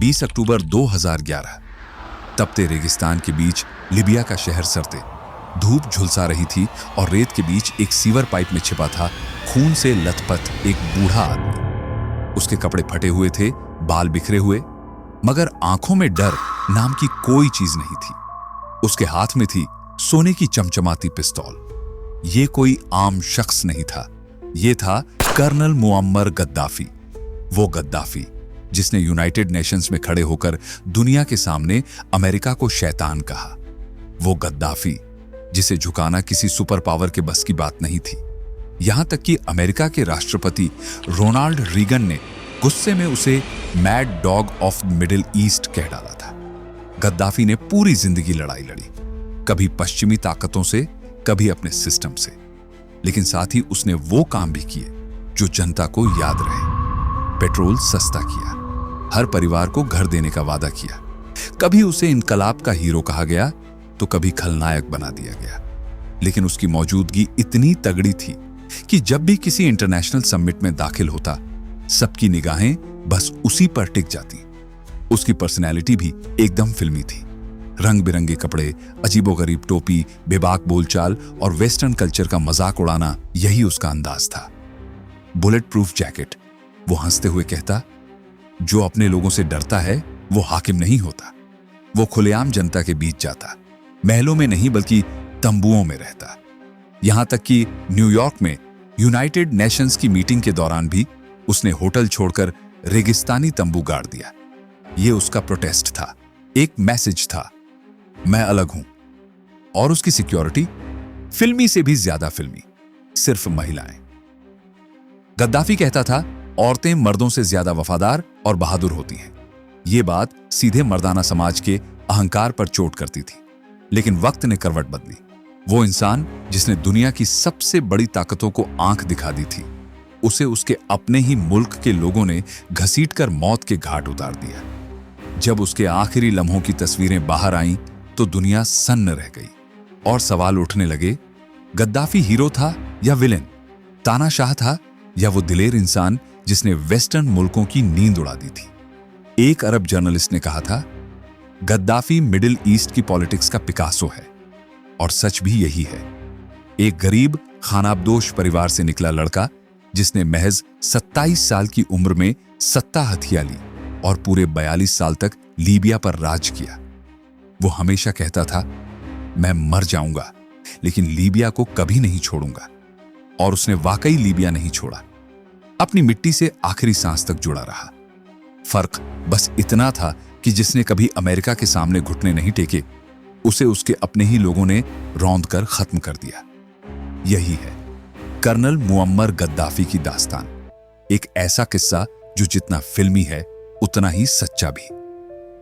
20 अक्टूबर 2011। तपते रेगिस्तान के बीच लीबिया का शहर सरते। धूप झुलसा रही थी और रेत के बीच एक सीवर पाइप में छिपा था खून से लथपथ एक बूढ़ा आदमी। उसके कपड़े फटे हुए थे, बाल बिखरे हुए, मगर आंखों में डर नाम की कोई चीज नहीं थी। उसके हाथ में थी सोने की चमचमाती पिस्तौल। ये कोई आम शख्स नहीं था, ये था कर्नल मुअम्मर गद्दाफी। वो गद्दाफी जिसने यूनाइटेड नेशंस में खड़े होकर दुनिया के सामने अमेरिका को शैतान कहा। वो गद्दाफी जिसे झुकाना किसी सुपर पावर के बस की बात नहीं थी। यहां तक कि अमेरिका के राष्ट्रपति रोनाल्ड रीगन ने गुस्से में उसे mad dog of middle east कह डाला था। गद्दाफी ने पूरी जिंदगी लड़ाई लड़ी, कभी पश्चिमी ताकतों से, कभी अपने सिस्टम से, लेकिन साथ ही उसने वो काम भी किए जो जनता को याद रहे। पेट्रोल सस्ता किया, हर परिवार को घर देने का वादा किया। कभी उसे इनकलाब का हीरो कहा गया तो कभी खलनायक बना दिया गया, लेकिन उसकी मौजूदगी इतनी तगड़ी थी कि जब भी किसी इंटरनेशनल समिट में दाखिल होता, सबकी निगाहें बस उसी पर टिक जाती। उसकी पर्सनैलिटी भी एकदम फिल्मी थी। रंग बिरंगे कपड़े, अजीबोगरीब टोपी, बेबाक बोलचाल और वेस्टर्न कल्चर का मजाक उड़ाना, यही उसका अंदाज था। Bullet proof jacket. वो हंसते हुए कहता, जो अपने लोगों से डरता है वो हाकिम नहीं होता। वो खुलेआम जनता के बीच जाता, महलों में नहीं बल्कि तंबुओं में रहता। यहां तक कि न्यूयॉर्क में यूनाइटेड नेशंस की मीटिंग के दौरान भी उसने होटल छोड़कर रेगिस्तानी तंबू गाड़ दिया। यह उसका प्रोटेस्ट था, एक मैसेज था, मैं अलग हूं। और उसकी सिक्योरिटी फिल्मी से भी ज्यादा फिल्मी, सिर्फ महिलाएं। गद्दाफी कहता था, औरतें मर्दों से ज्यादा वफादार और बहादुर होती हैं। यह बात सीधे मर्दाना समाज के अहंकार पर चोट करती थी, लेकिन वक्त ने करवट बदली। वो इंसान जिसने दुनिया की सबसे बड़ी ताकतों को आंख दिखा दी थी, उसे उसके अपने ही मुल्क के लोगों ने घसीटकर मौत के घाट उतार दिया। जब उसके आखिरी लम्हों की तस्वीरें बाहर आईं तो दुनिया सन्न रह गई और सवाल उठने लगे, गद्दाफी हीरो था या विलेन? तानाशाह था या वो दिलेर इंसान जिसने वेस्टर्न मुल्कों की नींद उड़ा दी थी? एक अरब जर्नलिस्ट ने कहा था, गद्दाफी मिडिल ईस्ट की पॉलिटिक्स का पिकासो है। और सच भी यही है। एक गरीब खानाबदोश परिवार से निकला लड़का जिसने महज 27 साल की उम्र में सत्ता हथिया ली और पूरे 42 साल तक लीबिया पर राज किया। वो हमेशा कहता था, मैं मर जाऊंगा लेकिन लीबिया को कभी नहीं छोड़ूंगा। और उसने वाकई लीबिया नहीं छोड़ा, अपनी मिट्टी से आखिरी सांस तक जुड़ा रहा। फर्क बस इतना था कि जिसने कभी अमेरिका के सामने घुटने नहीं टेके, उसे उसके अपने ही लोगों ने रौंद कर खत्म कर दिया। यही है कर्नल मुअम्मर गद्दाफी की दास्तान। एक ऐसा किस्सा जो जितना फिल्मी है उतना ही सच्चा भी।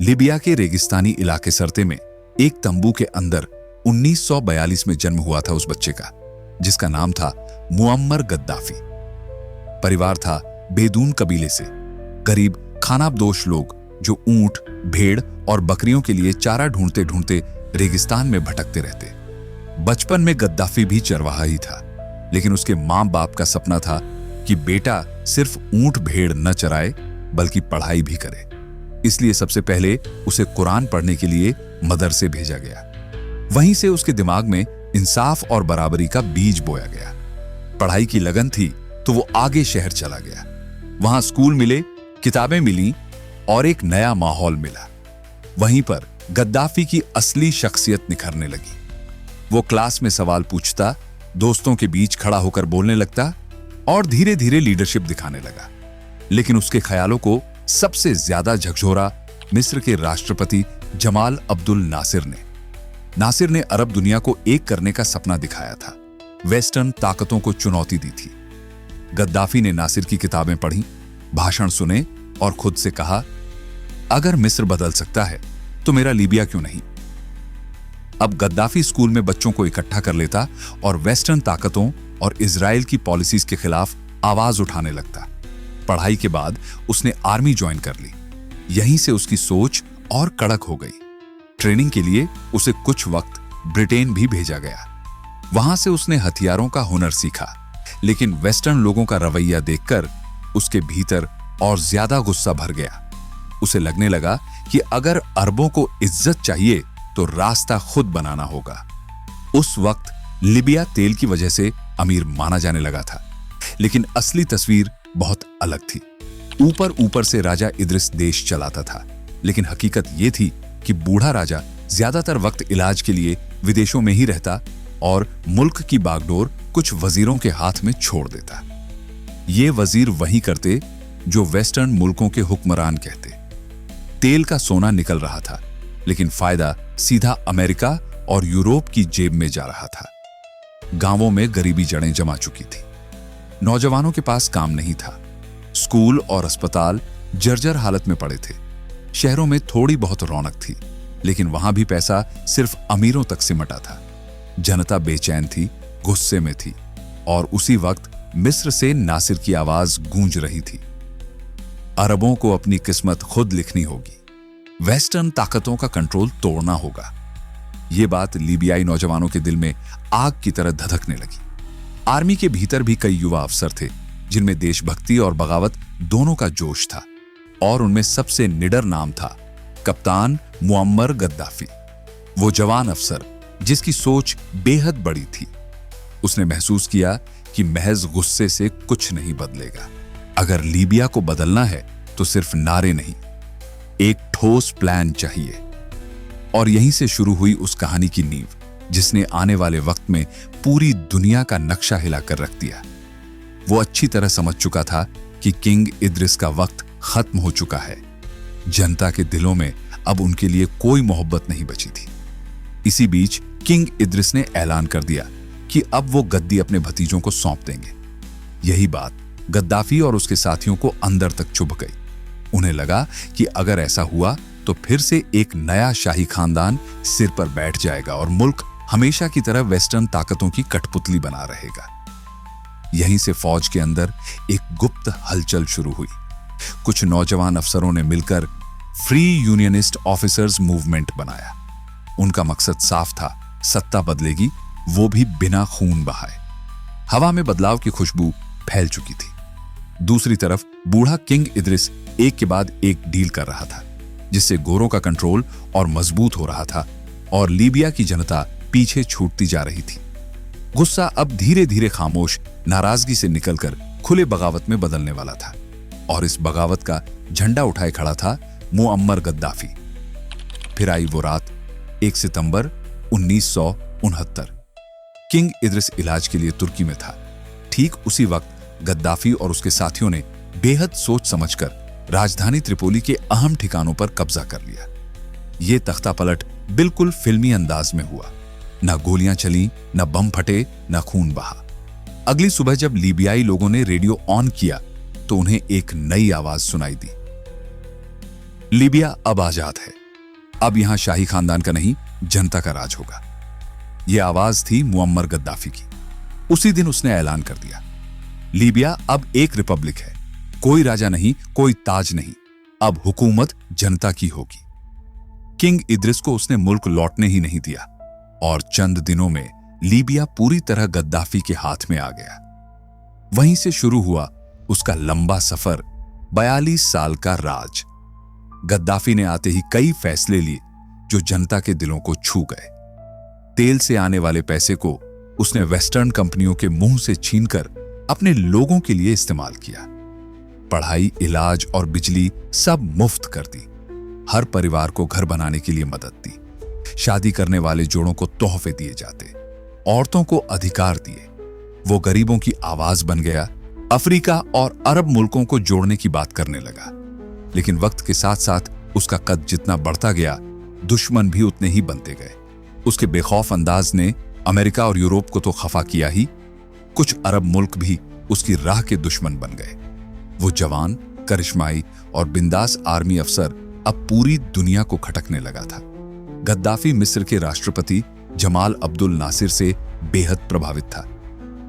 लीबिया के रेगिस्तानी इलाके सरते में एक तंबू के अंदर 1942 में जन्म हुआ था उस बच्चे का, जिसका नाम था मुअम्मर गद्दाफी। परिवार था बेदून कबीले से, गरीब खानाबदोश लोग जो ऊंट, भेड़ और बकरियों के लिए चारा ढूंढते ढूंढते रेगिस्तान में भटकते रहते। बचपन में गद्दाफी भी चरवाहा ही था, लेकिन उसके मां बाप का सपना था कि बेटा सिर्फ ऊंट भेड़ न चराए बल्कि पढ़ाई भी करे। इसलिए सबसे पहले उसे कुरान पढ़ने के लिए मदरसे भेजा गया। वहीं से उसके दिमाग में इंसाफ और बराबरी का बीज बोया गया। पढ़ाई की लगन थी तो वो आगे शहर चला गया। वहां स्कूल मिले, किताबें मिली और एक नया माहौल मिला। वहीं पर गद्दाफी की असली शख्सियत निखरने लगी। वो क्लास में सवाल पूछता, दोस्तों के बीच खड़ा होकर बोलने लगता और धीरे धीरे लीडरशिप दिखाने लगा। लेकिन उसके ख्यालों को सबसे ज्यादा झकझोरा मिस्र के राष्ट्रपति जमाल अब्दुल नासिर ने। नासिर ने अरब दुनिया को एक करने का सपना दिखाया था, वेस्टर्न ताकतों को चुनौती दी थी। गद्दाफी ने नासिर की किताबें पढ़ी, भाषण सुने और खुद से कहा, अगर मिस्र बदल सकता है तो मेरा लीबिया क्यों नहीं। अब गद्दाफी स्कूल में बच्चों को इकट्ठा कर लेता और वेस्टर्न ताकतों और इजराइल की पॉलिसीज के खिलाफ आवाज उठाने लगता। पढ़ाई के बाद उसने आर्मी ज्वाइन कर ली। यहीं से उसकी सोच और कड़क हो गई। ट्रेनिंग के लिए उसे कुछ वक्त ब्रिटेन भी भेजा गया। वहां से उसने हथियारों का हुनर सीखा, लेकिन वेस्टर्न लोगों का रवैया देखकर उसके भीतर और ज्यादा गुस्सा भर गया। उसे लगने लगा कि अगर अरबों को इज्जत चाहिए तो रास्ता खुद बनाना होगा। उस वक्त लीबिया तेल की वजह से अमीर माना जाने लगा था, लेकिन असली तस्वीर बहुत अलग थी। ऊपर ऊपर से राजा इद्रिस देश चलाता था, लेकिन हकीकत यह थी कि बूढ़ा राजा ज्यादातर वक्त इलाज के लिए विदेशों में ही रहता और मुल्क की बागडोर कुछ वजीरों के हाथ में छोड़ देता। ये वजीर वही करते जो वेस्टर्न मुल्कों के हुक्मरान कहते। तेल का सोना निकल रहा था, लेकिन फायदा सीधा अमेरिका और यूरोप की जेब में जा रहा था। गांवों में गरीबी जड़ें जमा चुकी थी। नौजवानों के पास काम नहीं था। स्कूल और अस्पताल जर्जर हालत में पड़े थे। शहरों में थोड़ी बहुत रौनक थी, लेकिन वहां भी पैसा सिर्फ अमीरों तक सिमटा था। जनता बेचैन थी, गुस्से में थी, और उसी वक्त मिस्र से नासिर की आवाज गूंज रही थी। अरबों को अपनी किस्मत खुद लिखनी होगी, वेस्टर्न ताकतों का कंट्रोल तोड़ना होगा। यह बात लीबियाई नौजवानों के दिल में आग की तरह धधकने लगी। आर्मी के भीतर भी कई युवा अफसर थे जिनमें देशभक्ति और बगावत दोनों का जोश था, और उनमें सबसे निडर नाम था कप्तान मुअम्मर गद्दाफी। वो जवान अफसर जिसकी सोच बेहद बड़ी थी। उसने महसूस किया कि महज गुस्से से कुछ नहीं बदलेगा। अगर लीबिया को बदलना है तो सिर्फ नारे नहीं, एक ठोस प्लान चाहिए। और यहीं से शुरू हुई उस कहानी की नींव जिसने आने वाले वक्त में पूरी दुनिया का नक्शा हिलाकर रख दिया। वो अच्छी तरह समझ चुका था कि किंग इद्रिस का वक्त खत्म हो चुका है। जनता के दिलों में अब उनके लिए कोई मोहब्बत नहीं बची थी। इसी बीच किंग इद्रिस ने ऐलान कर दिया कि अब वो गद्दी अपने भतीजों को सौंप देंगे। यही बात गद्दाफी और उसके साथियों को अंदर तक चुभ गई। उन्हें लगा कि अगर ऐसा हुआ तो फिर से एक नया शाही खानदान सिर पर बैठ जाएगा और मुल्क हमेशा की तरह वेस्टर्न ताकतों की कठपुतली बना रहेगा। यहीं से फौज के अंदर एक गुप्त हलचल शुरू हुई। कुछ नौजवान अफसरों ने मिलकर फ्री यूनियनिस्ट ऑफिसर्स मूवमेंट बनाया। उनका मकसद साफ था, सत्ता बदलेगी, वो भी बिना खून बहाए। हवा में बदलाव की खुशबू फैल चुकी थी। दूसरी तरफ बूढ़ा किंग इद्रिस एक के बाद एक डील कर रहा था, जिससे गोरों का कंट्रोल और मजबूत हो रहा था और लीबिया की जनता पीछे छूटती जा रही थी। गुस्सा अब धीरे धीरे खामोश नाराजगी से निकलकर खुले बगावत में बदलने वाला था, और इस बगावत का झंडा उठाए खड़ा था मुअम्मर गद्दाफी। फिर आई वो रात, 1 सितंबर 1969। किंग इद्रिस इलाज के लिए तुर्की में था। ठीक उसी वक्त गद्दाफी और उसके साथियों ने बेहद सोच समझकर राजधानी त्रिपोली के अहम ठिकानों पर कब्जा कर लिया। यह तख्तापलट बिल्कुल फिल्मी अंदाज में हुआ। न गोलियां चली, न बम फटे, न खून बहा। अगली सुबह जब लीबियाई लोगों ने रेडियो ऑन किया तो उन्हें एक नई आवाज सुनाई दी। लीबिया अब आजाद है। अब यहां शाही खानदान का नहीं, जनता का राज होगा। यह आवाज थी मुअम्मर गद्दाफी की। उसी दिन उसने ऐलान कर दिया, लीबिया अब एक रिपब्लिक है। कोई राजा नहीं, कोई ताज नहीं, अब हुकूमत जनता की होगी। किंग इद्रिस को उसने मुल्क लौटने ही नहीं दिया, और चंद दिनों में लीबिया पूरी तरह गद्दाफी के हाथ में आ गया। वहीं से शुरू हुआ उसका लंबा सफर, 42 साल का राज। गद्दाफी ने आते ही कई फैसले लिए जो जनता के दिलों को छू गए। तेल से आने वाले पैसे को उसने वेस्टर्न कंपनियों के मुंह से छीनकर अपने लोगों के लिए इस्तेमाल किया। पढ़ाई, इलाज और बिजली सब मुफ्त कर दी। हर परिवार को घर बनाने के लिए मदद दी। शादी करने वाले जोड़ों को तोहफे दिए जाते। औरतों को अधिकार दिए। वो गरीबों की आवाज बन गया। अफ्रीका और अरब मुल्कों को जोड़ने की बात करने लगा। लेकिन वक्त के साथ साथ उसका कद जितना बढ़ता गया, दुश्मन भी उतने ही बनते गए। उसके बेखौफ अंदाज ने अमेरिका और यूरोप को तो खफा किया ही, कुछ अरब मुल्क भी उसकी राह के दुश्मन बन गए। वो जवान, करिश्माई और बिंदास आर्मी अफसर अब पूरी दुनिया को खटकने लगा था। गद्दाफी मिस्र के राष्ट्रपति जमाल अब्दुल नासिर से बेहद प्रभावित था।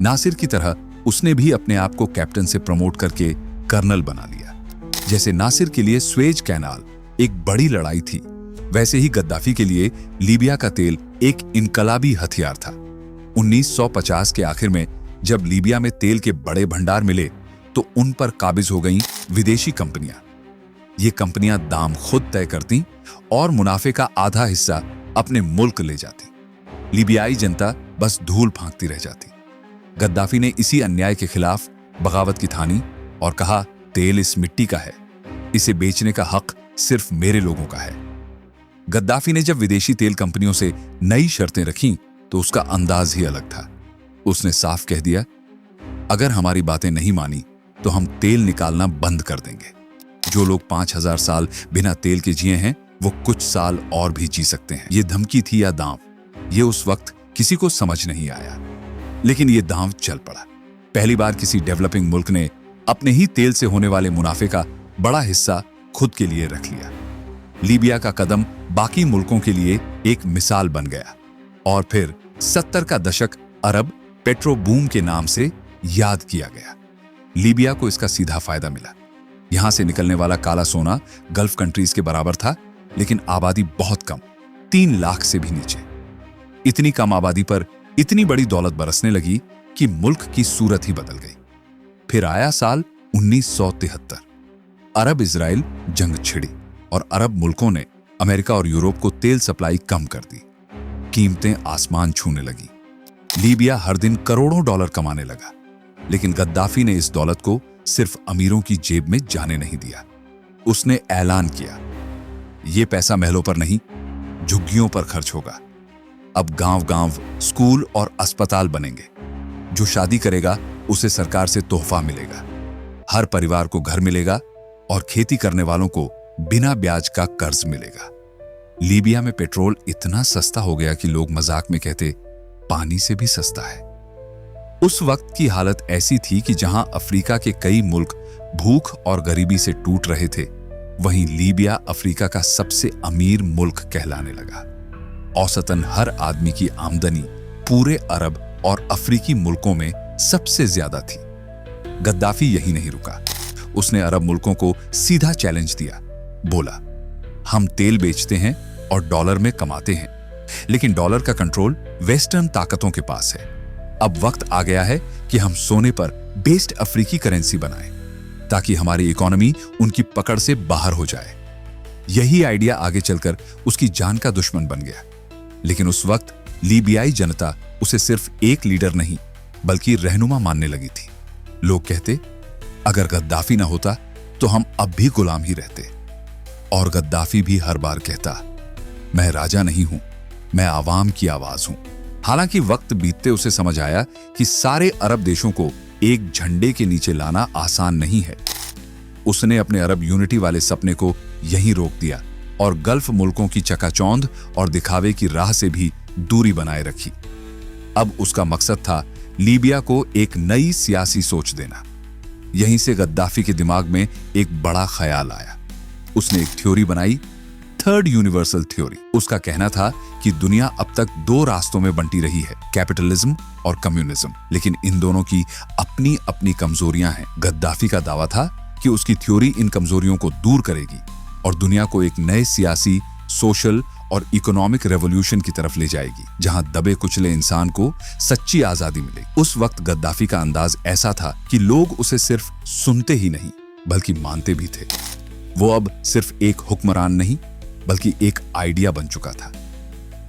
नासिर की तरह उसने भी अपने आप को कैप्टन से प्रमोट करके कर्नल बना लिया। जैसे नासिर के लिए स्वेज कैनाल एक बड़ी लड़ाई थी, वैसे ही गद्दाफी के लिए लीबिया का तेल एक इनकलाबी हथियार था। 1950 के आखिर में जब लीबिया में तेल के बड़े भंडार मिले तो उन पर काबिज हो गईं विदेशी कंपनियां। ये कंपनियां दाम खुद तय करती और मुनाफे का आधा हिस्सा अपने मुल्क ले जाती। लीबियाई जनता बस धूल फांकती रह जाती। गद्दाफी ने इसी अन्याय के खिलाफ बगावत की ठानी और कहा, तेल इस मिट्टी का है, इसे बेचने का हक सिर्फ मेरे लोगों का है। गद्दाफी ने जब विदेशी तेल कंपनियों से नई शर्तें रखीं तो उसका अंदाज ही अलग था। उसने साफ कह दिया, अगर हमारी बातें नहीं मानी तो हम तेल निकालना बंद कर देंगे। जो लोग 5000 साल बिना तेल के जिए हैं वो कुछ साल और भी जी सकते हैं। ये धमकी थी या दांव, ये उस वक्त किसी को समझ नहीं आया, लेकिन ये दांव चल पड़ा। पहली बार किसी डेवलपिंग मुल्क ने अपने ही तेल से होने वाले मुनाफे का बड़ा हिस्सा खुद के लिए रख लिया। लीबिया का कदम बाकी मुल्कों के लिए एक मिसाल बन गया और फिर 70 का दशक अरब पेट्रो बूम के नाम से याद किया गया। लीबिया को इसका सीधा फायदा मिला। यहां से निकलने वाला काला सोना गल्फ कंट्रीज के बराबर था, लेकिन आबादी बहुत कम, 3 लाख से भी नीचे। इतनी कम आबादी पर इतनी बड़ी दौलत बरसने लगी कि मुल्क की सूरत ही बदल गई। फिर आया साल 1973। अरब इजराइल जंग छिड़ी और अरब मुल्कों ने अमेरिका और यूरोप को तेल सप्लाई कम कर दी। कीमतें आसमान छूने लगी। लीबिया हर दिन करोड़ों डॉलर कमाने लगा, लेकिन गद्दाफी ने इस दौलत को सिर्फ अमीरों की जेब में जाने नहीं दिया। उसने ऐलान किया, यह पैसा महलों पर नहीं, झुग्गियों पर खर्च होगा। अब गांव-गांव स्कूल और अस्पताल बनेंगे। जो शादी करेगा उसे सरकार से तोहफा मिलेगा। हर परिवार को घर मिलेगा और खेती करने वालों को बिना ब्याज का कर्ज मिलेगा। लीबिया में पेट्रोल इतना सस्ता हो गया कि लोग मजाक में कहते, पानी से भी सस्ता है। उस वक्त की हालत ऐसी थी कि जहां अफ्रीका के कई मुल्क भूख और गरीबी से टूट रहे थे, वहीं लीबिया अफ्रीका का सबसे अमीर मुल्क कहलाने लगा। औसतन हर आदमी की आमदनी पूरे अरब और अफ्रीकी मुल्कों में सबसे ज्यादा थी। गद्दाफी यही नहीं रुका। उसने अरब मुल्कों को सीधा चैलेंज दिया। बोला, हम तेल बेचते हैं और डॉलर में कमाते हैं, लेकिन डॉलर का कंट्रोल वेस्टर्न ताकतों के पास है। अब वक्त आ गया है कि हम सोने पर बेस्ड अफ्रीकी करेंसी बनाएं, ताकि हमारी इकोनॉमी उनकी पकड़ से बाहर हो जाए। यही आइडिया आगे चलकर उसकी जान का दुश्मन बन गया। लेकिन उस वक्त लीबियाई जनता उसे सिर्फ एक लीडर नहीं बल्कि रहनुमा मानने लगी थी। लोग कहते, अगर गद्दाफी ना होता तो हम अब भी गुलाम ही रहते। और गद्दाफी भी हर बार कहता, मैं राजा नहीं हूं, मैं आवाम की आवाज हूं। हालांकि वक्त बीतते उसे समझ आया कि सारे अरब देशों को एक झंडे के नीचे लाना आसान नहीं है। उसने अपने अरब यूनिटी वाले सपने को यहीं रोक दिया और गल्फ मुल्कों की चकाचौंध और दिखावे की राह से भी दूरी बनाए रखी। अब उसका मकसद था लीबिया को एक नई सियासी सोच देना। यहीं से गद्दाफी के दिमाग में एक बड़ा ख्याल आया। उसने एक थ्योरी बनाई, थर्ड यूनिवर्सल थ्योरी। उसका कहना था कि दुनिया अब तक 2 रास्तों में बंटी रही है, कैपिटलिज्म और कम्युनिज्म, लेकिन इन दोनों की अपनी अपनी कमजोरियां हैं। गद्दाफी का दावा था कि उसकी थ्योरी इन कमजोरियों को दूर करेगी और दुनिया को एक नए सियासी, सोशल और इकोनॉमिक रेवोल्यूशन की तरफ ले जाएगी, जहां दबे कुचले इंसान को सच्ची आजादी मिलेगी। उस वक्त गद्दाफी का अंदाज ऐसा था कि लोग उसे सिर्फ सुनते ही नहीं बल्कि मानते भी थे। वो अब सिर्फ एक हुक्मरान नहीं बल्कि एक आइडिया बन चुका था।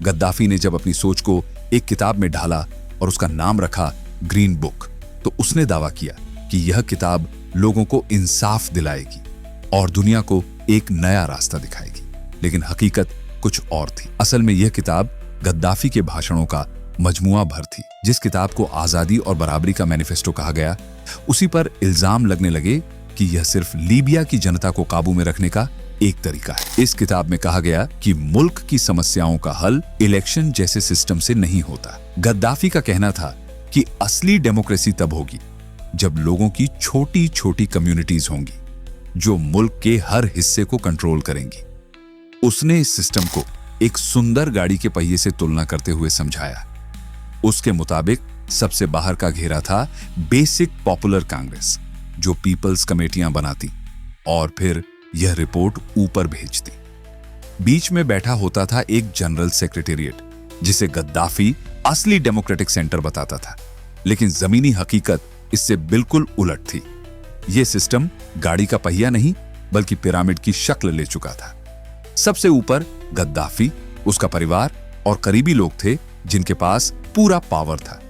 गद्दाफी ने जब अपनी सोच को एक किताब में ढाला और उसका नाम रखा ग्रीन बुक, तो उसने दावा किया कि यह किताब लोगों को इंसाफ दिलाएगी और दुनिया को एक नया रास्ता दिखाएगी। लेकिन हकीकत कुछ और थी। असल में यह किताब गद्दाफी के भाषणों का मजमुआ भर थी। जिस किताब को आजादी और बराबरी का मैनिफेस्टो कहा गया, उसी पर इल्जाम लगने लगे कि यह सिर्फ लीबिया की जनता को काबू में रखने का एक तरीका है। इस किताब में कहा गया कि मुल्क की समस्याओं का हल इलेक्शन जैसे सिस्टम से नहीं होता। गद्दाफी का कहना था कि असली डेमोक्रेसी तब होगी जब लोगों की छोटी छोटी कम्युनिटीज होंगी जो मुल्क के हर हिस्से को कंट्रोल करेंगी। उसने इस सिस्टम को एक सुंदर गाड़ी के पहिए से तुलना करते हुए समझाया। उसके मुताबिक सबसे बाहर का घेरा था बेसिक पॉपुलर कांग्रेस, जो पीपल्स कमेटियां बनाती और फिर यह रिपोर्ट ऊपर भेजती। बीच में बैठा होता था एक जनरल सेक्रेटेरिएट, जिसे गद्दाफी असली डेमोक्रेटिक सेंटर बताता था। लेकिन जमीनी हकीकत इससे बिल्कुल उलट थी। यह सिस्टम गाड़ी का पहिया नहीं बल्कि पिरामिड की शक्ल ले चुका था। सबसे ऊपर गद्दाफी, उसका परिवार और करीबी लोग थे जिनके पास पूरा पावर था।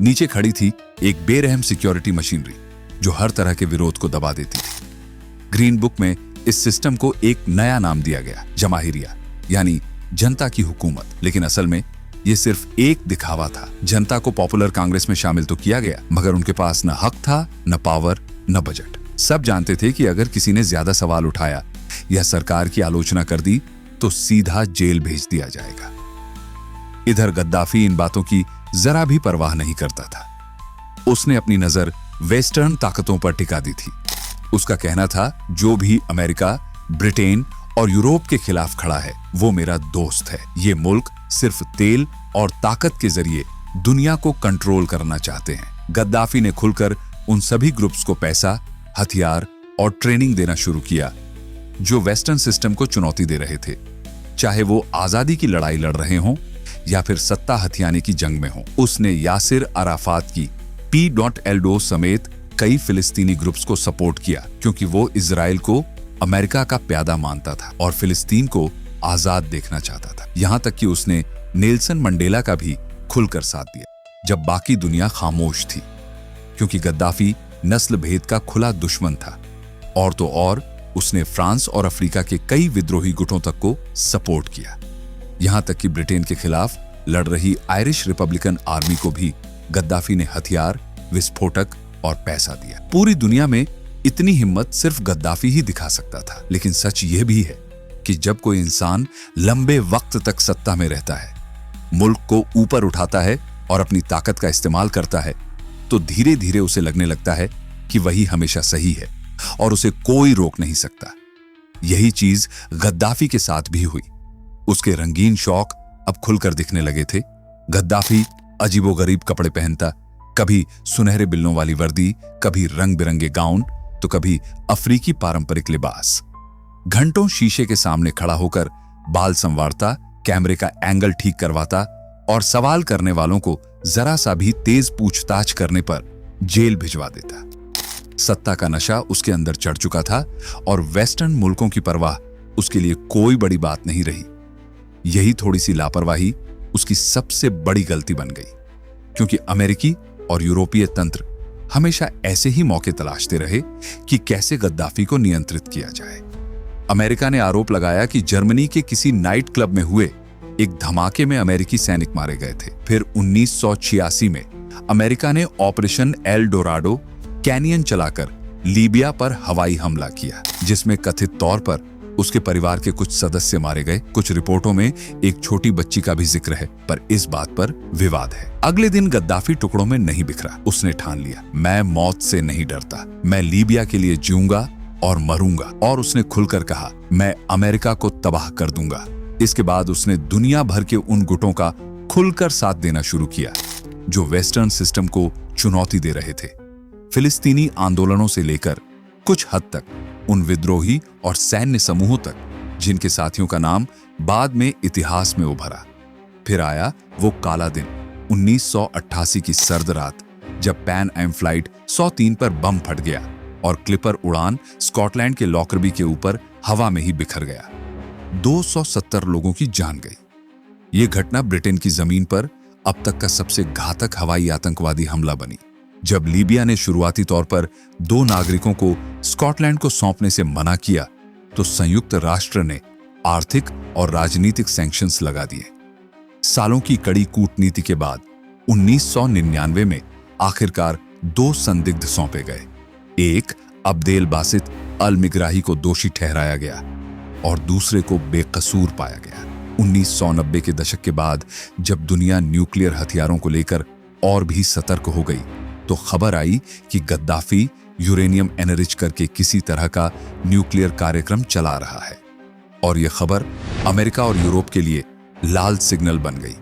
नीचे खड़ी थी एक बेरहम सिक्योरिटी मशीनरी जो हर तरह के विरोध को दबा देती थी। ग्रीन बुक में इस सिस्टम को एक नया नाम दिया गया, जमाहिरिया, यानी जनता की हुकूमत। लेकिन असल में यह सिर्फ एक दिखावा था। जनता को पॉपुलर कांग्रेस में शामिल तो किया गया, मगर उनके पास न हक था, न पावर, न बजट। सब जानते थे कि अगर किसी ने ज्यादा सवाल उठाया या सरकार की आलोचना कर दी तो सीधा जेल भेज दिया जाएगा। इधर गद्दाफी इन बातों की जरा भी परवाह नहीं करता था। उसने अपनी नजर वेस्टर्न ताकतों पर टिका दी थी। उसका कहना था, जो भी अमेरिका, ब्रिटेन और यूरोप के खिलाफ खड़ा है वो मेरा दोस्त है। ये मुल्क सिर्फ तेल और ताकत के जरिए दुनिया को कंट्रोल करना चाहते हैं। गद्दाफी ने खुलकर उन सभी ग्रुप्स को पैसा, हथियार और ट्रेनिंग देना शुरू किया जो वेस्टर्न सिस्टम को चुनौती दे रहे थे, चाहे वो आजादी की लड़ाई लड़ रहे हों या फिर सत्ता हथियाने की जंग में हो। उसने यासिर अराफात की P.Eldo समेत कई फिलिस्तीनी ग्रुप्स को सपोर्ट किया क्योंकि वो इजराइल को अमेरिका का प्यादा मानता था और फिलिस्तीन को आजाद देखना चाहता था। यहां तक कि उसने नेल्सन मंडेला का भी खुलकर साथ दिया जब बाकी दुनिया खामोश थी, क्योंकि गद्दाफी नस्ल भेद का खुला दुश्मन था। और तो और उसने फ्रांस और अफ्रीका के कई विद्रोही गुटों तक को सपोर्ट किया। यहां तक कि ब्रिटेन के खिलाफ लड़ रही आयरिश रिपब्लिकन आर्मी को भी गद्दाफी ने हथियार, विस्फोटक और पैसा दिया। पूरी दुनिया में इतनी हिम्मत सिर्फ गद्दाफी ही दिखा सकता था। लेकिन सच यह भी है कि जब कोई इंसान लंबे वक्त तक सत्ता में रहता है, मुल्क को ऊपर उठाता है और अपनी ताकत का इस्तेमाल करता है, तो धीरे धीरे उसे लगने लगता है कि वही हमेशा सही है और उसे कोई रोक नहीं सकता। यही चीज गद्दाफी के साथ भी हुई। उसके रंगीन शौक अब खुलकर दिखने लगे थे। गद्दाफी अजीबोगरीब कपड़े पहनता, कभी सुनहरे बिल्लों वाली वर्दी, कभी रंग बिरंगे गाउन, तो कभी अफ्रीकी पारंपरिक लिबास। घंटों शीशे के सामने खड़ा होकर बाल संवारता, कैमरे का एंगल ठीक करवाता और सवाल करने वालों को जरा सा भी तेज पूछताछ करने पर जेल भिजवा देता। सत्ता का नशा उसके अंदर चढ़ चुका था और वेस्टर्न मुल्कों की परवाह उसके लिए कोई बड़ी बात नहीं रही। यही थोड़ी सी लापरवाही उसकी सबसे बड़ी गलती बन गई, क्योंकि अमेरिकी और यूरोपीय तंत्र हमेशा ऐसे ही मौके तलाशते रहे कि कैसे गद्दाफी को नियंत्रित किया जाए। अमेरिका ने आरोप लगाया कि जर्मनी के किसी नाइट क्लब में हुए एक धमाके में अमेरिकी सैनिक मारे गए थे। फिर 1986 में अमेरिका ने ऑपरेशन एल डोराडो कैनियन चलाकर लीबिया पर हवाई हमला किया, जिसमें कथित तौर पर उसके परिवार के कुछ सदस्य मारे गए। कुछ रिपोर्टों में एक छोटी बच्ची का भी जिक्र है, पर इस बात पर विवाद है। अगले दिन गद्दाफी टुकड़ों में नहीं बिखरा। उसने ठान लिया, मैं मौत से नहीं डरता, मैं लीबिया के लिए जीऊंगा और मरूंगा। और उसने खुलकर कहा, मैं अमेरिका को तबाह कर दूंगा। इसके बाद उसने दुनिया भर के उन गुटों का खुलकर साथ देना शुरू किया जो वेस्टर्न सिस्टम को चुनौती दे रहे थे। फिलिस्तीनी आंदोलनों से लेकर कुछ हद तक उन विद्रोही और सैन्य समूहों तक जिनके साथियों का नाम बाद में इतिहास में उभरा। फिर आया वो काला दिन, 1988 की सर्द रात, जब पैन एम फ्लाइट 103 पर बम फट गया और क्लिपर उड़ान स्कॉटलैंड के लॉकरबी के ऊपर हवा में ही बिखर गया। 270 लोगों की जान गई। ये घटना ब्रिटेन की जमीन पर अब तक का सबसे घातक हवाई आतंकवादी हमला बनी। जब लीबिया ने शुरुआती तौर पर 2 नागरिकों को स्कॉटलैंड को सौंपने से मना किया, तो संयुक्त राष्ट्र ने आर्थिक और राजनीतिक सैंक्शंस लगा दिए। सालों की कड़ी कूटनीति के बाद 1999 में आखिरकार 2 संदिग्ध सौंपे गए। एक अब्देल बासित अल मिगराही को दोषी ठहराया गया और दूसरे को बेकसूर पाया गया। 1990 के दशक के बाद जब दुनिया न्यूक्लियर हथियारों को लेकर और भी सतर्क हो गई, तो खबर आई कि गद्दाफी यूरेनियम एनरिच करके किसी तरह का न्यूक्लियर कार्यक्रम चला रहा है। और यह खबर अमेरिका और यूरोप के लिए लाल सिग्नल बन गई।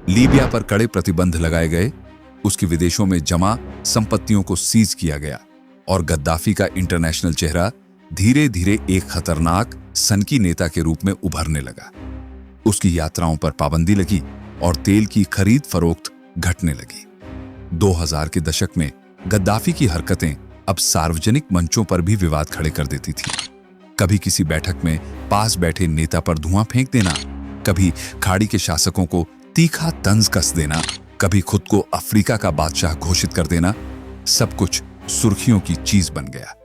लीबिया पर कड़े प्रतिबंध लगाए गए, उसकी विदेशों में जमा संपत्तियों को सीज किया गया और गद्दाफी का इंटरनेशनल चेहरा धीरे धीरे एक खतरनाक सनकी नेता के रूप में उभरने लगा। उसकी यात्राओं पर पाबंदी लगी और तेल की खरीद फरोख्त घटने लगी। 2000 के दशक में गद्दाफी की हरकतें अब सार्वजनिक मंचों पर भी विवाद खड़े कर देती थी। कभी किसी बैठक में पास बैठे नेता पर धुआं फेंक देना, कभी खाड़ी के शासकों को तीखा तंज कस देना, कभी खुद को अफ्रीका का बादशाह घोषित कर देना, सब कुछ सुर्खियों की चीज बन गया।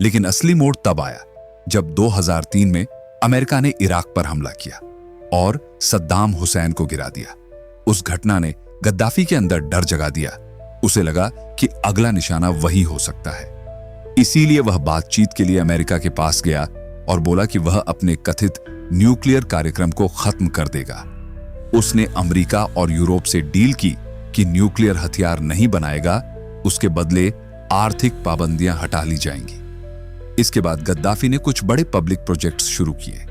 लेकिन असली मोड़ तब आया जब 2003 में अमेरिका ने इराक पर हमला किया और सद्दाम हुसैन को गिरा दिया। उस घटना ने गद्दाफी के अंदर डर जगा दिया। उसे लगा कि अगला निशाना वही हो सकता है। इसीलिए वह बातचीत के लिए अमेरिका के पास गया और बोला कि वह अपने कथित न्यूक्लियर कार्यक्रम को खत्म कर देगा। उसने अमेरिका और यूरोप से डील की कि न्यूक्लियर हथियार नहीं बनाएगा, उसके बदले आर्थिक पाबंदियां हटा ली जाएंगी। इसके बाद गद्दाफी ने कुछ बड़े पब्लिक प्रोजेक्ट्स शुरू किए।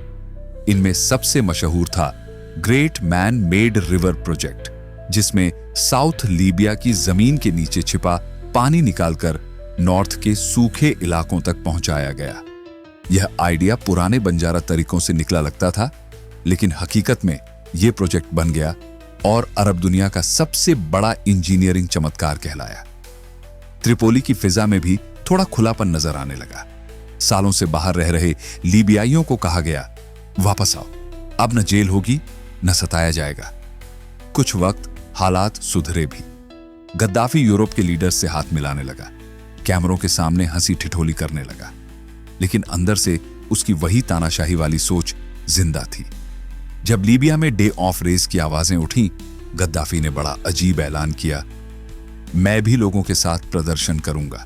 इनमें सबसे मशहूर था great man made river project, जिसमें साउथ लीबिया की जमीन के नीचे छिपा पानी निकालकर नॉर्थ के सूखे इलाकों तक पहुंचाया गया। यह आइडिया पुराने बंजारा तरीकों से निकला लगता था, लेकिन हकीकत में यह प्रोजेक्ट बन गया और अरब दुनिया का सबसे बड़ा इंजीनियरिंग चमत्कार कहलाया। त्रिपोली की फिजा में भी थोड़ा खुलापन नजर आने लगा। सालों से बाहर रह रहे लीबियाइयों को कहा गया, वापस आओ, अब न जेल होगी न सताया जाएगा। कुछ वक्त हालात सुधरे भी। गद्दाफी यूरोप के लीडर्स से हाथ मिलाने लगा, कैमरों के सामने हंसी ठिठोली करने लगा, लेकिन अंदर से उसकी वही तानाशाही वाली सोच जिंदा थी। जब लीबिया में डे ऑफ रेस की आवाजें उठी, गद्दाफी ने बड़ा अजीब ऐलान किया, मैं भी लोगों के साथ प्रदर्शन करूंगा,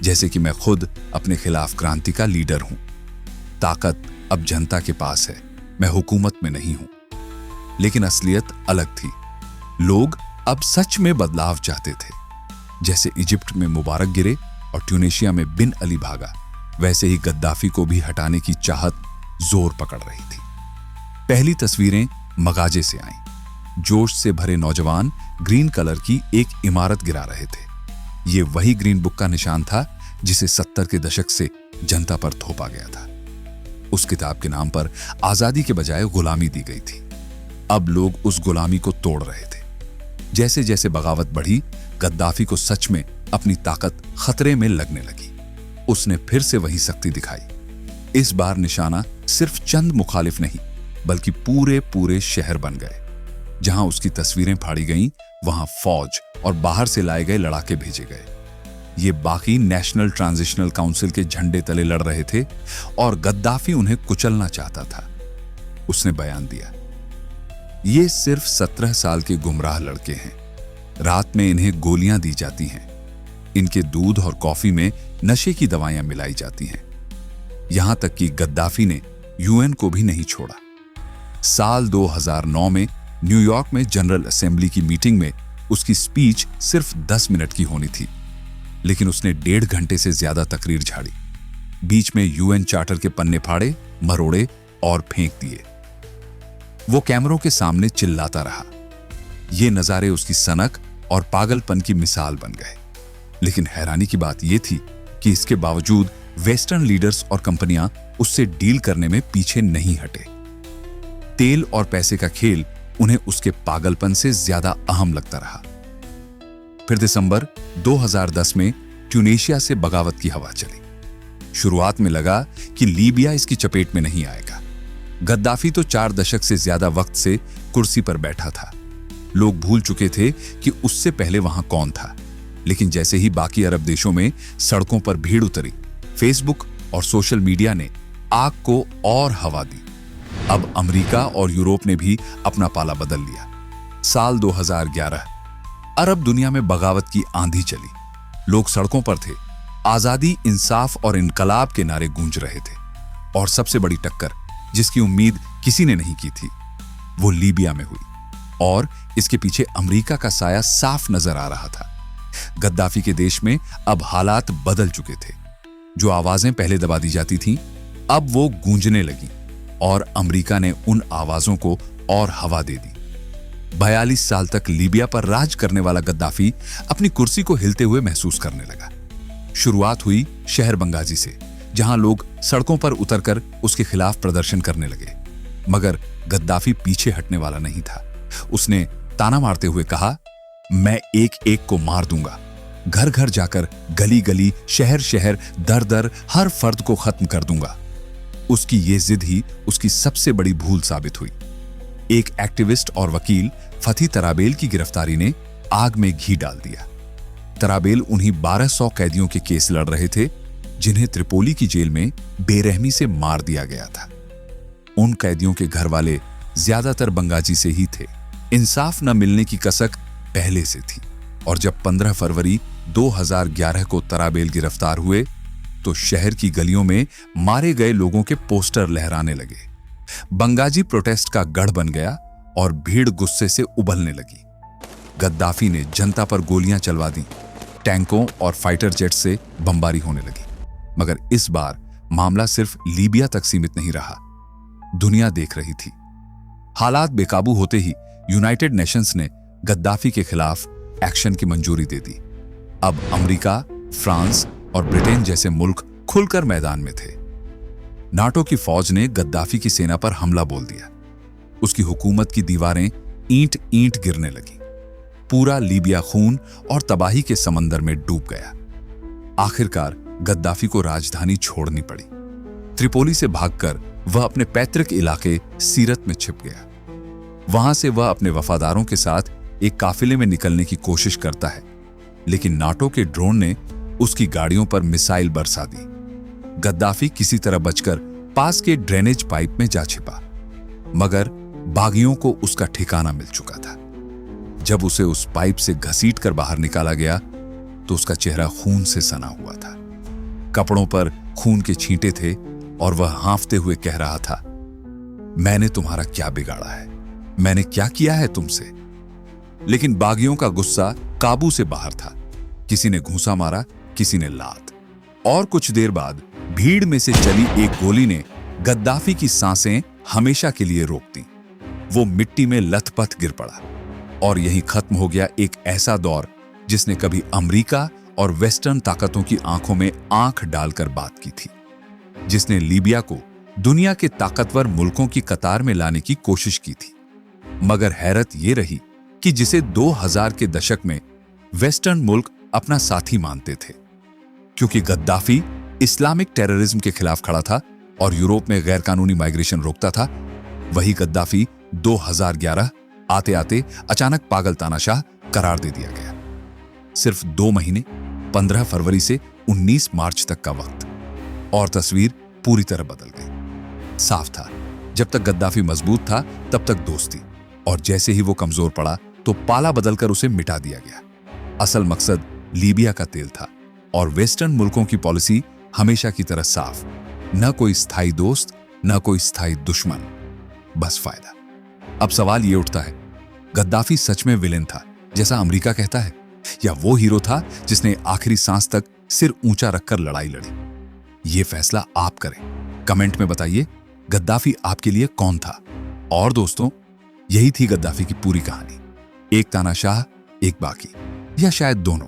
जैसे कि मैं खुद अपने खिलाफ क्रांति का लीडर हूं। ताकत अब जनता के पास है, मैं हुकूमत में नहीं हूं। लेकिन असलियत अलग थी। लोग अब सच में बदलाव चाहते थे। जैसे इजिप्ट में मुबारक गिरे और ट्यूनीशिया में बिन अली भागा, वैसे ही गद्दाफी को भी हटाने की चाहत जोर पकड़ रही थी। पहली तस्वीरें मगाजे से आईं। जोश से भरे नौजवान ग्रीन कलर की एक इमारत गिरा रहे थे। ये वही ग्रीन बुक का निशान था जिसे 70 के दशक से जनता पर थोपा गया था। उस किताब के नाम पर आजादी के बजाय गुलामी दी गई थी। अब लोग उस गुलामी को तोड़ रहे थे। जैसे जैसे बगावत बढ़ी, गद्दाफी को सच में अपनी ताकत खतरे में लगने लगी। उसने फिर से वही सख्ती दिखाई। इस बार निशाना सिर्फ चंद मुखालिफ नहीं, बल्कि पूरे पूरे शहर बन गए। जहां उसकी तस्वीरें फाड़ी गईं, वहां फौज और बाहर से लाए गए लड़ाके भेजे गए। ये बाकी नेशनल ट्रांजिशनल काउंसिल के झंडे तले लड़ रहे थे और गद्दाफी उन्हें कुचलना चाहता था। उसने बयान दिया, ये सिर्फ 17 साल के गुमराह लड़के हैं। रात में इन्हें गोलियां दी जाती हैं। इनके दूध और कॉफी में नशे की दवाइयां मिलाई जाती हैं। यहां तक कि गद्दाफी ने यूएन को भी नहीं छोड़ा। साल 2009 में न्यूयॉर्क में जनरल असेंबली की मीटिंग में उसकी स्पीच सिर्फ 10 मिनट की होनी थी, लेकिन उसने 1.5 घंटे से ज्यादा तकरीर झाड़ी। बीच में यूएन चार्टर के पन्ने फाड़े, मरोड़े और फेंक दिए। वो कैमरों के सामने चिल्लाता रहा। ये नजारे उसकी सनक और पागलपन की मिसाल बन गए। लेकिन हैरानी की बात यह थी कि इसके बावजूद वेस्टर्न लीडर्स और कंपनियां उससे डील करने में पीछे नहीं हटे। तेल और पैसे का खेल उन्हें उसके पागलपन से ज्यादा अहम लगता रहा। फिर दिसंबर 2010 में ट्यूनीशिया से बगावत की हवा चली। शुरुआत में लगा कि लीबिया इसकी चपेट में नहीं आएगा। गद्दाफी तो 4 दशक से ज्यादा वक्त से कुर्सी पर बैठा था। लोग भूल चुके थे कि उससे पहले वहां कौन था। लेकिन जैसे ही बाकी अरब देशों में सड़कों पर भीड़ उतरी, फेसबुक और सोशल मीडिया ने आग को और हवा दी। अब अमेरिका और यूरोप ने भी अपना पाला बदल लिया। साल 2011 अरब दुनिया में बगावत की आंधी चली। लोग सड़कों पर थे। आजादी, इंसाफ और इनकलाब के नारे गूंज रहे थे। और सबसे बड़ी टक्कर, जिसकी उम्मीद किसी ने नहीं की थी, वो लीबिया में हुई। और इसके पीछे अमेरिका का साया साफ नजर आ रहा था। गद्दाफी के देश में अब हालात बदल चुके थे। जो आवाजें पहले दबा दी जाती थीं, अब वो गूंजने लगी और अमेरिका ने उन आवाजों को और हवा दे दी। 42 साल तक लीबिया पर राज करने वाला गद्दाफी अपनी कुर्सी को हिलते हुए महसूस करने लगा। शुरुआत हुई शहर बंगाजी से, जहां लोग सड़कों पर उतरकर उसके खिलाफ प्रदर्शन करने लगे। मगर गद्दाफी पीछे हटने वाला नहीं था। उसने ताना मारते हुए कहा, मैं एक एक को मार दूंगा। घर घर जाकर, गली गली, शहर शहर, दर दर हर फर्द को खत्म कर दूंगा। उसकी ये जिद ही उसकी सबसे बड़ी भूल साबित हुई। एक एक्टिविस्ट और वकील फती तराबेल की गिरफ्तारी ने आग में घी डाल दिया। तराबेल उन्हीं 1200 कैदियों के केस लड़ रहे थे जिन्हें त्रिपोली की जेल में बेरहमी से मार दिया गया था। उन कैदियों के घर वाले ज्यादातर बंगाजी से ही थे। इंसाफ न मिलने की कसक पहले से थी और जब 15 फरवरी 2011 को तराबेल गिरफ्तार हुए तो शहर की गलियों में मारे गए लोगों के पोस्टर लहराने लगे। बंगाजी प्रोटेस्ट का गढ़ बन गया और भीड़ गुस्से से उबलने लगी। गद्दाफी ने जनता पर गोलियां चलवा दी, टैंकों और फाइटर जेट से बमबारी होने लगी। मगर इस बार मामला सिर्फ लीबिया तक सीमित नहीं रहा, दुनिया देख रही थी। हालात बेकाबू होते ही यूनाइटेड नेशंस ने गद्दाफी के खिलाफ एक्शन की मंजूरी दे दी। अब अमेरिका, फ्रांस और ब्रिटेन जैसे मुल्क खुलकर मैदान में थे। नाटो की फौज ने गद्दाफी की सेना पर हमला बोल दिया। उसकी हुकूमत की दीवारें ईंट ईंट गिरने लगी। पूरा लीबिया खून और तबाही के समंदर में डूब गया। आखिरकार गद्दाफी को राजधानी छोड़नी पड़ी। त्रिपोली से भागकर वह अपने पैतृक इलाके सीरत में छिप गया। वहां से वह अपने वफादारों के साथ एक काफिले में निकलने की कोशिश करता है, लेकिन नाटो के ड्रोन ने उसकी गाड़ियों पर मिसाइल बरसा दी। गद्दाफी किसी तरह बचकर पास के ड्रेनेज पाइप में जा छिपा, मगर बागियों को उसका ठिकाना मिल चुका था। जब उसे उस पाइप से घसीटकर बाहर निकाला गया तो उसका चेहरा खून से सना हुआ था। कपड़ों पर खून के छींटे थे और वह हांफते हुए कह रहा था, मैंने तुम्हारा क्या बिगाड़ा है, मैंने क्या किया है तुमसे। लेकिन बागियों का गुस्सा काबू से बाहर था। किसी ने घूंसा मारा, किसी ने लात, और कुछ देर बाद भीड़ में से चली एक गोली ने गद्दाफी की सांसें हमेशा के लिए रोक दी। वो मिट्टी में लथपथ गिर पड़ा और यहीं खत्म हो गया एक ऐसा दौर जिसने कभी अमेरिका और वेस्टर्न ताकतों की आंखों में आंख डालकर बात की थी, जिसने लीबिया को दुनिया के ताकतवर मुल्कों की कतार में लाने की कोशिश की थी। मगर हैरत यह रही कि जिसे 2000 के दशक में वेस्टर्न मुल्क अपना साथी मानते थे, क्योंकि गद्दाफी इस्लामिक टेररिज्म के खिलाफ खड़ा था और यूरोप में गैरकानूनी माइग्रेशन रोकता था, वही गद्दाफी 2011 आते आते अचानक पागल तानाशाह करार दे दिया गया। सिर्फ 2 महीने, 15 फरवरी से 19 मार्च तक का वक्त, और तस्वीर पूरी तरह बदल गई। साफ था, जब तक गद्दाफी मजबूत था तब तक दोस्ती, और जैसे ही वो कमजोर पड़ा तो पाला बदलकर उसे मिटा दिया गया। असल मकसद लीबिया का तेल था और वेस्टर्न मुल्कों की पॉलिसी हमेशा की तरह साफ, न कोई स्थायी दोस्त, न कोई स्थायी दुश्मन, बस फायदा। अब सवाल ये उठता है, गद्दाफी सच में विलेन था जैसा अमेरिका कहता है, या वो हीरो था जिसने आखिरी सांस तक सिर ऊंचा रखकर लड़ाई लड़ी? ये फैसला आप करें। कमेंट में बताइए, गद्दाफी आपके लिए कौन था? और दोस्तों, यही थी गद्दाफी की पूरी कहानी। एक तानाशाह, एक बाकी, या शायद दोनों।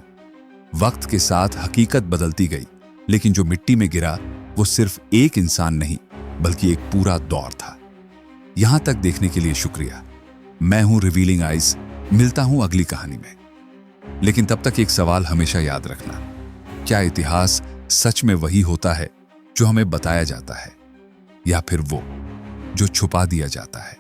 वक्त के साथ हकीकत बदलती गई, लेकिन जो मिट्टी में गिरा वो सिर्फ एक इंसान नहीं बल्कि एक पूरा दौर था। यहां तक देखने के लिए शुक्रिया। मैं हूं रिवीलिंग आइज, मिलता हूं अगली कहानी में। लेकिन तब तक एक सवाल हमेशा याद रखना, क्या इतिहास सच में वही होता है जो हमें बताया जाता है, या फिर वो जो छुपा दिया जाता है?